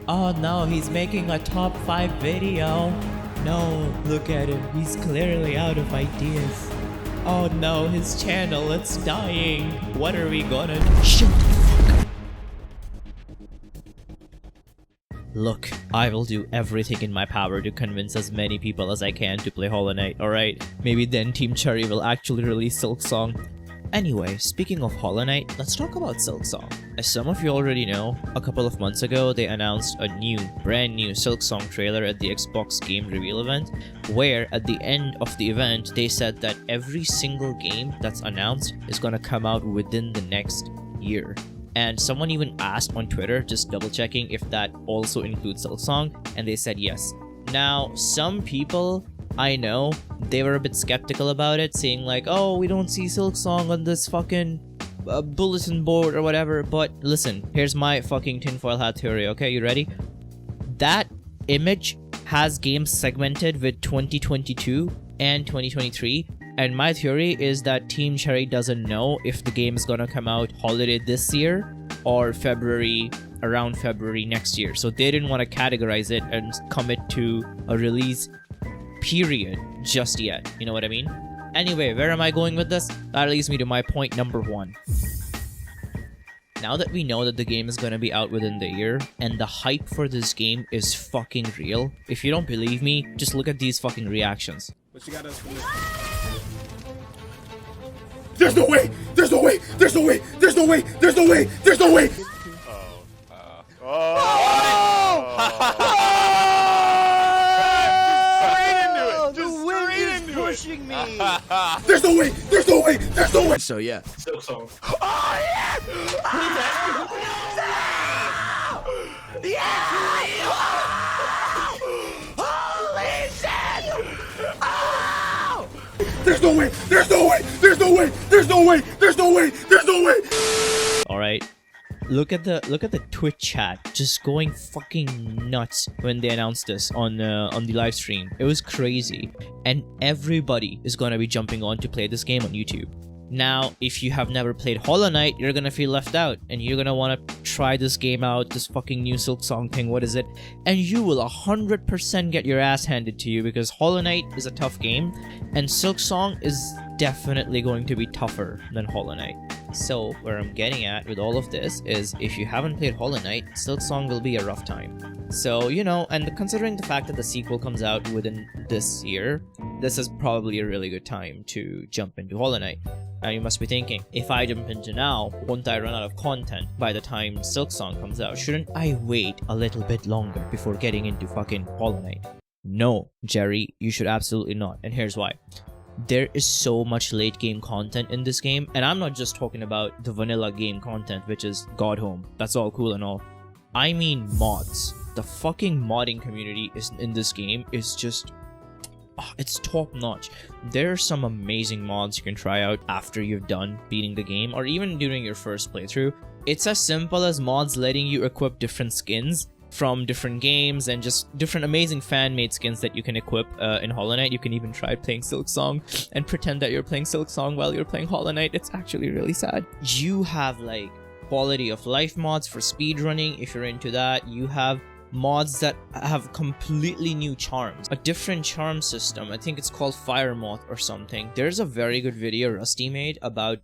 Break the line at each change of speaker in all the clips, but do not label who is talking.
Oh no, he's making a top 5 video. No, look at him. He's clearly out of ideas. Oh no, his channel, it's dying. What are we gonna do? Shut the fuck up. Look, I will do everything in my power to convince as many people as I can to play Hollow Knight, alright? Maybe then Team Cherry will actually release Silksong. Anyway, speaking of Hollow Knight, let's talk about Silksong. As some of you already know, a couple of months ago they announced a brand new Silksong trailer at the Xbox game reveal event, where at the end of the event they said that every single game that's announced is gonna come out within the next year. And someone even asked on Twitter, just double checking if that also includes Silksong, and they said yes. Now, some people I know, they were a bit skeptical about it, saying like, oh, we don't see Silksong on this fucking bulletin board or whatever. But listen, here's my fucking tinfoil hat theory, okay? You ready? That image has games segmented with 2022 and 2023. And my theory is that Team Cherry doesn't know if the game is gonna come out holiday this year or around February next year. So they didn't want to categorize it and commit to a release period just yet. You know what I mean? Anyway, where am I going with this? That leads me to my point number 1. Now that we know that the game is gonna be out within the year, and the hype for this game is fucking real, if you don't believe me, just look at these fucking reactions.
What you got us from this? There's no way! There's no way! There's no way! There's no way! There's no way! There's no way!
Pushing me.
There's no way! There's no way! There's no way!
So yeah.
Silksong.
Oh yeah! Yeah! Holy shit! Oh!
There's no way! There's no way! There's no way! There's no way! There's no way! There's no way!
Alright. Look at the Twitch chat just going fucking nuts when they announced this on the live stream. It was crazy, and everybody is gonna be jumping on to play this game on YouTube. Now, if you have never played Hollow Knight, you're gonna feel left out, and you're gonna want to try this game out, this fucking new Silksong thing, what is it? And you will 100% get your ass handed to you, because Hollow Knight is a tough game, and Silksong is definitely going to be tougher than Hollow Knight. So, where I'm getting at with all of this is, if you haven't played Hollow Knight, Silksong will be a rough time. So, you know, and considering the fact that the sequel comes out within this year, this is probably a really good time to jump into Hollow Knight. Now you must be thinking, if I jump into now, won't I run out of content by the time Silksong comes out? Shouldn't I wait a little bit longer before getting into fucking Hollow Knight? No, Jerry, you should absolutely not, and here's why. There is so much late game content in this game, and I'm not just talking about the vanilla game content, which is God Home. That's all cool and all. I mean mods. The fucking modding community in this game is just... it's top notch. There are some amazing mods you can try out after you've done beating the game, or even during your first playthrough. It's as simple as mods letting you equip different skins from different games, and just different amazing fan-made skins that you can equip in Hollow Knight. You can even try playing Silksong and pretend that you're playing Silksong while you're playing Hollow Knight. It's actually really sad. You have like quality of life mods for speedrunning if you're into that. You have mods that have completely new charms, a different charm system. I think it's called Fire Moth or something. There's a very good video Rusty made about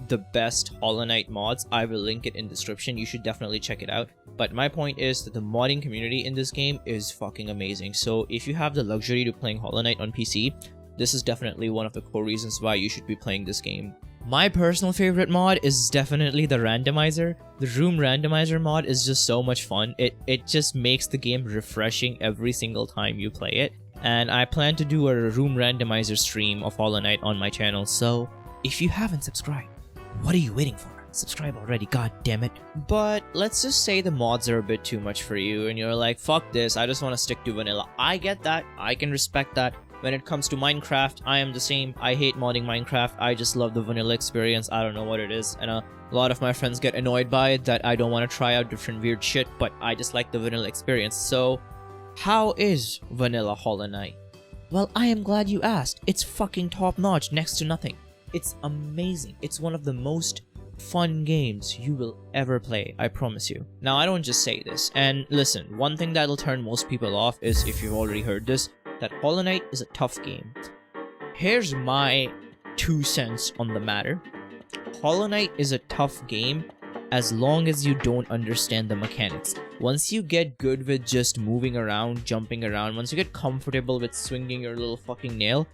the best Hollow Knight mods. I will link it in the description. You should definitely check it out. But my point is that the modding community in this game is fucking amazing. So if you have the luxury to playing Hollow Knight on PC, this is definitely one of the core reasons why you should be playing this game. My personal favorite mod is definitely the randomizer. The room randomizer mod is just so much fun. It just makes the game refreshing every single time you play it. And I plan to do a room randomizer stream of Hollow Knight on my channel. So if you haven't subscribed, what are you waiting for? Subscribe already, god damn it. But let's just say the mods are a bit too much for you and you're like, fuck this, I just want to stick to vanilla. I get that, I can respect that. When it comes to Minecraft, I am the same. I hate modding Minecraft. I just love the vanilla experience. I don't know what it is. And a lot of my friends get annoyed by it, that I don't want to try out different weird shit, but I just like the vanilla experience. So, how is vanilla Hollow Knight? Well, I am glad you asked. It's fucking top notch, next to nothing. It's amazing. It's one of the most fun games you will ever play, I promise you. Now, I don't just say this, and listen, one thing that'll turn most people off is, if you've already heard this, that Hollow Knight is a tough game. Here's my 2 cents on the matter. Hollow Knight is a tough game as long as you don't understand the mechanics. Once you get good with just moving around, jumping around, once you get comfortable with swinging your little fucking nail,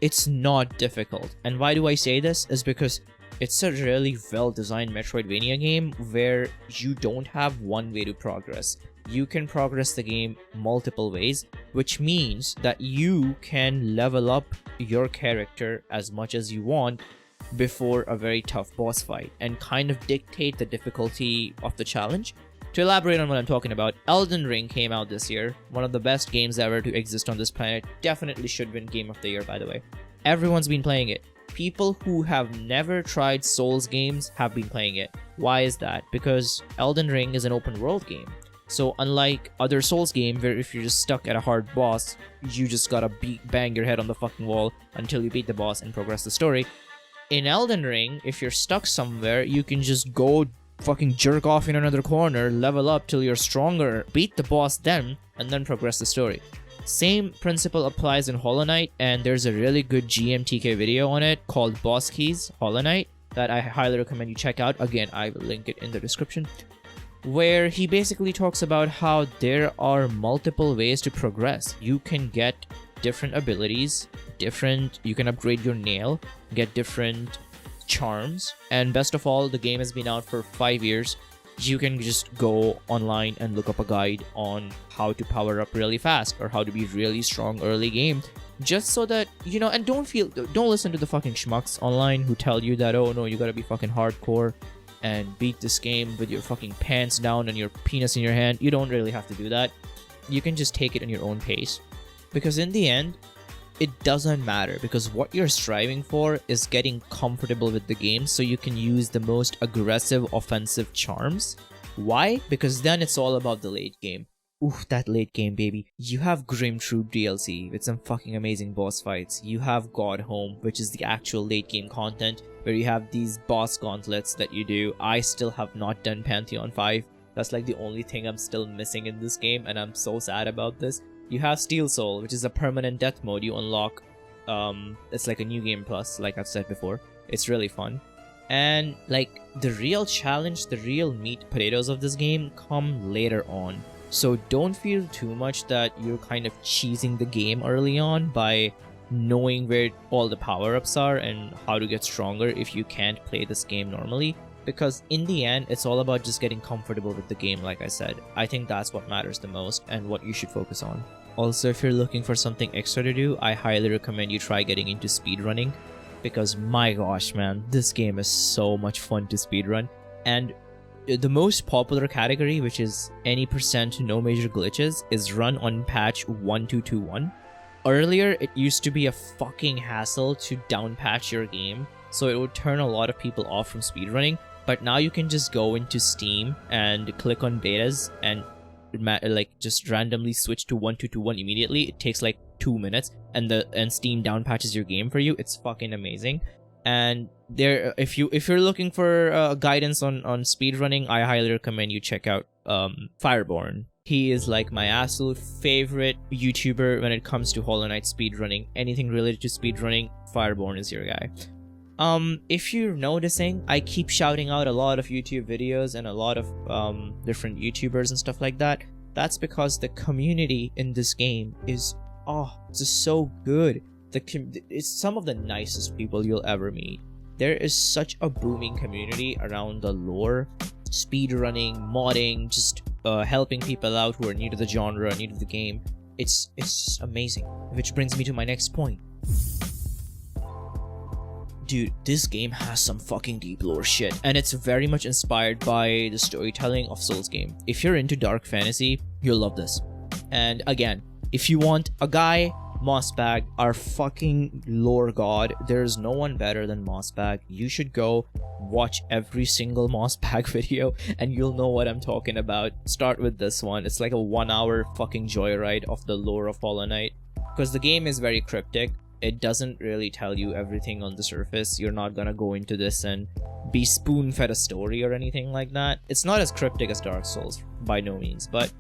it's not difficult. And why do I say this? Is because it's a really well-designed Metroidvania game where you don't have one way to progress. You can progress the game multiple ways, which means that you can level up your character as much as you want before a very tough boss fight and kind of dictate the difficulty of the challenge. To elaborate on what I'm talking about, Elden Ring came out this year, one of the best games ever to exist on this planet. Definitely should win Game of the Year, by the way. Everyone's been playing it. People who have never tried Souls games have been playing it. Why is that? Because Elden Ring is an open world game. So unlike other Souls games where if you're just stuck at a hard boss, you just gotta bang your head on the fucking wall until you beat the boss and progress the story. In Elden Ring, if you're stuck somewhere, you can just go fucking jerk off in another corner, level up till you're stronger, beat the boss then, and then progress the story. Same principle applies in Hollow Knight, and there's a really good GMTK video on it called Boss Keys Hollow Knight that I highly recommend you check out. Again, I will link it in the description, where he basically talks about how there are multiple ways to progress. You can get different abilities, you can upgrade your nail, get different charms, and best of all, the game has been out for 5 years. You can just go online and look up a guide on how to power up really fast or how to be really strong early game, just so that, you know, and don't listen to the fucking schmucks online who tell you that, oh no, you gotta be fucking hardcore and beat this game with your fucking pants down and your penis in your hand. You don't really have to do that. You can just take it in your own pace, because in the end, it doesn't matter, because what you're striving for is getting comfortable with the game so you can use the most aggressive offensive charms. Why? Because then it's all about the late game. Oof, that late game, baby. You have Grim Troop DLC with some fucking amazing boss fights. You have God Home, which is the actual late game content, where you have these boss gauntlets that you do. I still have not done Pantheon 5. That's like the only thing I'm still missing in this game, and I'm so sad about this. You have Steel Soul, which is a permanent death mode you unlock. It's like a new game plus, like I've said before. It's really fun. And like the real challenge, the real meat potatoes of this game come later on. So don't feel too much that you're kind of cheesing the game early on by knowing where all the power-ups are and how to get stronger if you can't play this game normally. Because in the end, it's all about just getting comfortable with the game, like I said. I think that's what matters the most and what you should focus on. Also, if you're looking for something extra to do, I highly recommend you try getting into speedrunning. Because my gosh, man, this game is so much fun to speedrun. And the most popular category, which is any percent no major glitches, is run on patch 1221. Earlier, it used to be a fucking hassle to downpatch your game, so it would turn a lot of people off from speedrunning. But now you can just go into Steam and click on betas and like just randomly switch to 1221 immediately. It takes like 2 minutes, and Steam downpatches your game for you. It's fucking amazing. And there, if you're looking for guidance on speedrunning, I highly recommend you check out Fireborn. He is like my absolute favorite YouTuber when it comes to Hollow Knight speedrunning. Anything related to speedrunning, Fireborn is your guy. If you're noticing, I keep shouting out a lot of YouTube videos and a lot of different YouTubers and stuff like that. That's because the community in this game is just so good. It's some of the nicest people you'll ever meet. There is such a booming community around the lore, speedrunning, modding, just helping people out who are new to the genre, new to the game. It's amazing. Which brings me to my next point. Dude, this game has some fucking deep lore shit, and it's very much inspired by the storytelling of Souls game. If you're into dark fantasy, you'll love this. And again, if you want a guy, Mossbag, our fucking lore god, there's no one better than Mossbag. You should go watch every single Mossbag video and you'll know what I'm talking about. Start with this one. It's like a 1 hour fucking joyride of the lore of Hollow Knight, because the game is very cryptic. It doesn't really tell you everything on the surface. You're not gonna go into this and be spoon-fed a story or anything like that. It's not as cryptic as Dark Souls, by no means, but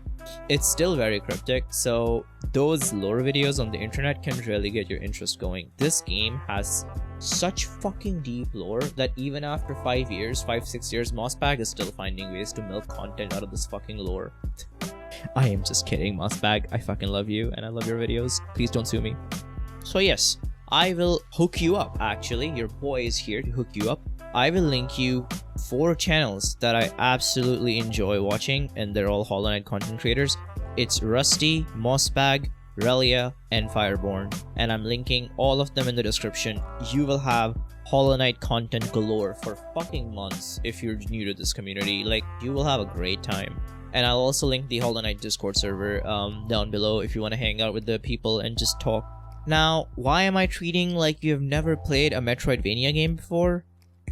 it's still very cryptic, so those lore videos on the internet can really get your interest going. This game has such fucking deep lore that even after 5 years, 5-6 years, Mossbag is still finding ways to milk content out of this fucking lore. I am just kidding, Mossbag. I fucking love you and I love your videos. Please don't sue me. So yes, I will hook you up. Actually, your boy is here to hook you up. I will link you 4 channels that I absolutely enjoy watching, and they're all Hollow Knight content creators. It's Rusty, Mossbag, Relia, and Fireborn, and I'm linking all of them in the description. You will have Hollow Knight content galore for fucking months if you're new to this community. Like, you will have a great time. And I'll also link the Hollow Knight Discord server down below if you want to hang out with the people and just talk. Now, why am I treating like you've never played a Metroidvania game before?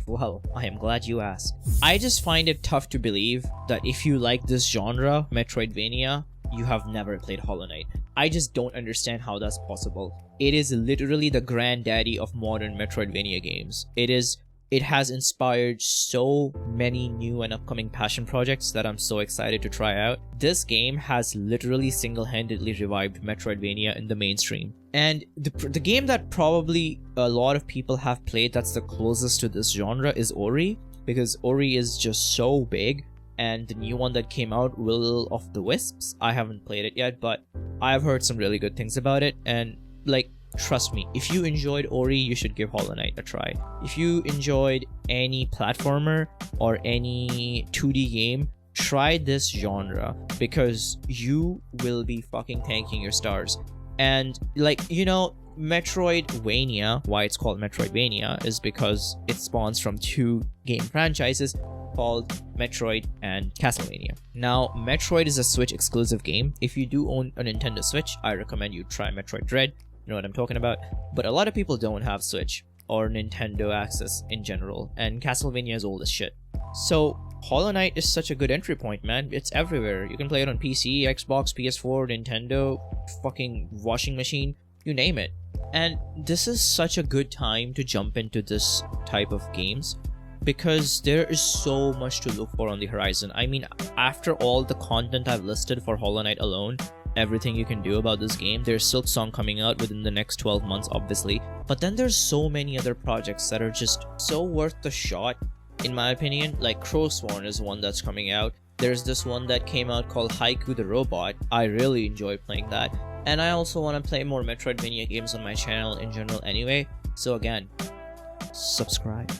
Well, I am glad you asked. I just find it tough to believe that if you like this genre, Metroidvania, you have never played Hollow Knight. I just don't understand how that's possible. It is literally the granddaddy of modern Metroidvania games. It has inspired so many new and upcoming passion projects that I'm so excited to try out. This game has literally single-handedly revived Metroidvania in the mainstream. And the game that probably a lot of people have played that's the closest to this genre is Ori, because Ori is just so big. And the new one that came out, Will of the Wisps, I haven't played it yet, but I've heard some really good things about it. And like, trust me, if you enjoyed Ori, you should give Hollow Knight a try. If you enjoyed any platformer or any 2D game, try this genre, because you will be fucking thanking your stars. And like, you know, Metroidvania, why it's called Metroidvania is because it spawns from 2 game franchises called Metroid and Castlevania. Now, Metroid is a Switch exclusive game. If you do own a Nintendo Switch, I recommend you try Metroid Dread. You know what I'm talking about. But a lot of people don't have Switch or Nintendo access in general, and Castlevania is old as shit. So Hollow Knight is such a good entry point, man. It's everywhere. You can play it on PC, Xbox, PS4, Nintendo, fucking washing machine, you name it. And this is such a good time to jump into this type of games, because there is so much to look for on the horizon. I mean, after all the content I've listed for Hollow Knight alone, everything you can do about this game, there's Silksong coming out within the next 12 months, obviously. But then there's so many other projects that are just so worth the shot, in my opinion. Like Crowsworn is one that's coming out. There's this one that came out called Haiku the Robot. I really enjoy playing that. And I also want to play more Metroidvania games on my channel in general anyway. So again, subscribe.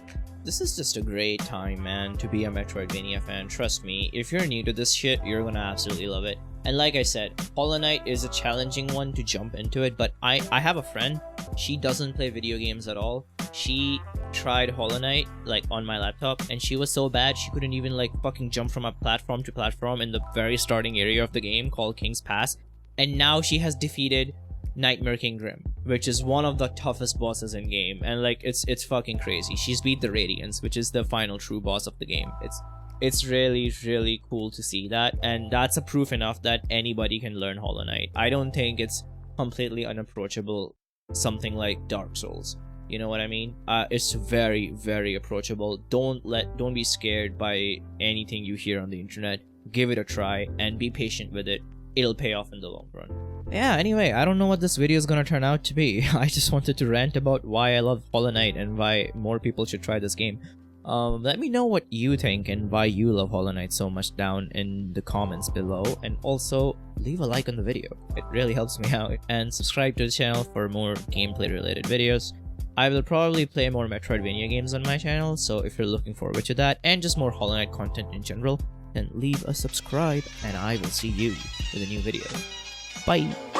This is just a great time, man, to be a Metroidvania fan. Trust me, if you're new to this shit, you're gonna absolutely love it. And like I said, Hollow Knight is a challenging one to jump into it, but I have a friend, she doesn't play video games at all. She tried Hollow Knight, like, on my laptop, and she was so bad she couldn't even, like, fucking jump from a platform to platform in the very starting area of the game called King's Pass. And now she has defeated Nightmare King Grim, which is one of the toughest bosses in game, and like, it's fucking crazy. She's beat the Radiance, which is the final true boss of the game. It's really, really cool to see that, and that's a proof enough that anybody can learn Hollow Knight. I don't think it's completely unapproachable, something like Dark Souls. You know what I mean? It's very, very approachable. Don't be scared by anything you hear on the internet. Give it a try and be patient with it. It'll pay off in the long run. Yeah, anyway, I don't know what this video is gonna turn out to be. I just wanted to rant about why I love Hollow Knight and why more people should try this game. Let me know what you think and why you love Hollow Knight so much down in the comments below, and also leave a like on the video. It really helps me out, and subscribe to the channel for more gameplay related videos. I will probably play more Metroidvania games on my channel, so if you're looking forward to that and just more Hollow Knight content in general, then leave a subscribe and I will see you with a new video. Bye!